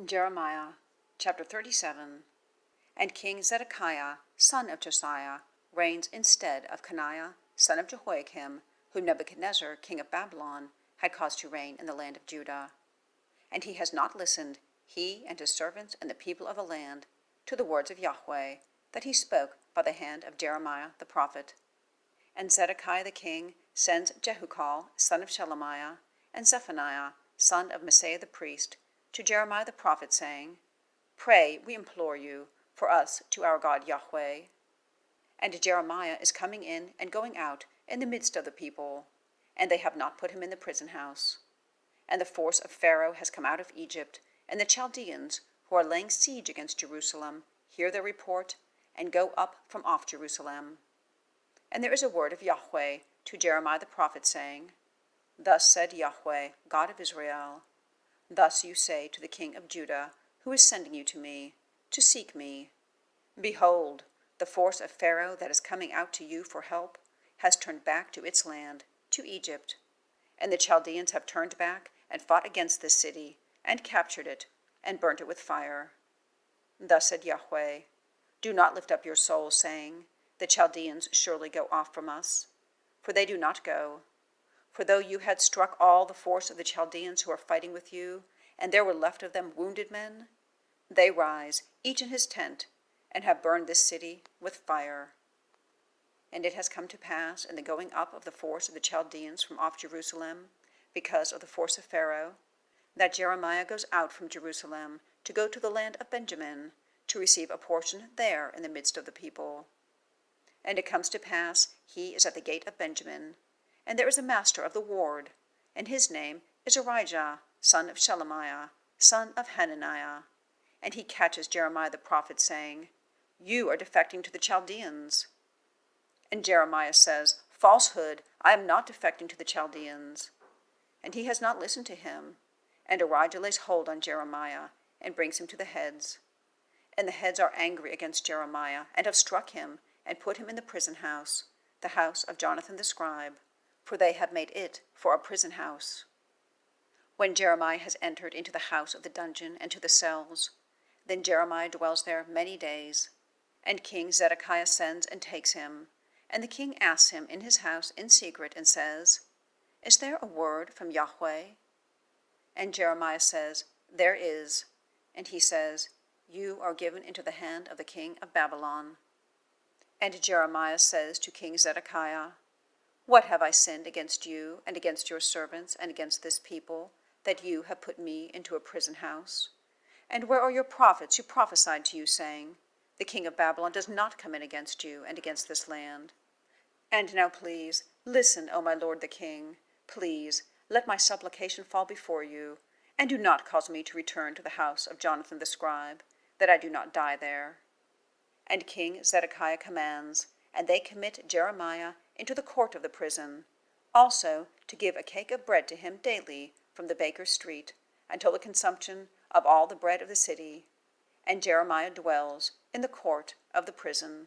Jeremiah chapter 37. And King Zedekiah, son of Josiah, reigns instead of Coniah, son of Jehoiakim, whom Nebuchadnezzar, king of Babylon, had caused to reign in the land of Judah. And he has not listened, he and his servants and the people of the land, to the words of Yahweh, that he spoke by the hand of Jeremiah the prophet. And Zedekiah the king sends Jehucal, son of Shelemiah, and Zephaniah, son of Maaseiah the priest, to Jeremiah the prophet, saying, Pray, we implore you, for us to our God Yahweh. And Jeremiah is coming in and going out in the midst of the people, and they have not put him in the prison house. And the force of Pharaoh has come out of Egypt, and the Chaldeans, who are laying siege against Jerusalem, hear their report, and go up from off Jerusalem. And there is a word of Yahweh to Jeremiah the prophet, saying, Thus said Yahweh, God of Israel, Thus you say to the king of Judah, who is sending you to me, to seek me, Behold, the force of Pharaoh that is coming out to you for help has turned back to its land, to Egypt. And the Chaldeans have turned back and fought against this city, and captured it, and burnt it with fire. Thus said Yahweh, Do not lift up your soul, saying, The Chaldeans surely go off from us. For they do not go. For though you had struck all the force of the Chaldeans who are fighting with you, and there were left of them wounded men, they rise, each in his tent, and have burned this city with fire. And it has come to pass in the going up of the force of the Chaldeans from off Jerusalem, because of the force of Pharaoh, that Jeremiah goes out from Jerusalem to go to the land of Benjamin, to receive a portion there in the midst of the people. And it comes to pass, he is at the gate of Benjamin, and there is a master of the ward, and his name is Irijah, son of Shelemiah, son of Hananiah. And he catches Jeremiah the prophet, saying, You are defecting to the Chaldeans. And Jeremiah says, Falsehood, I am not defecting to the Chaldeans. And he has not listened to him. And Irijah lays hold on Jeremiah, and brings him to the heads. And the heads are angry against Jeremiah, and have struck him, and put him in the prison house, the house of Jonathan the scribe, for they have made it for a prison house. When Jeremiah has entered into the house of the dungeon and to the cells, then Jeremiah dwells there many days. And King Zedekiah sends and takes him. And the king asks him in his house in secret, and says, Is there a word from Yahweh? And Jeremiah says, There is. And he says, You are given into the hand of the king of Babylon. And Jeremiah says to King Zedekiah, What have I sinned against you, and against your servants, and against this people, that you have put me into a prison house? And where are your prophets who prophesied to you, saying, The king of Babylon does not come in against you and against this land? And now please, listen, O my lord the king. Please, let my supplication fall before you, and do not cause me to return to the house of Jonathan the scribe, that I do not die there. And King Zedekiah commands, and they commit Jeremiah into the court of the prison, also to give a cake of bread to him daily from the baker's street, until the consumption of all the bread of the city. And Jeremiah dwells in the court of the prison.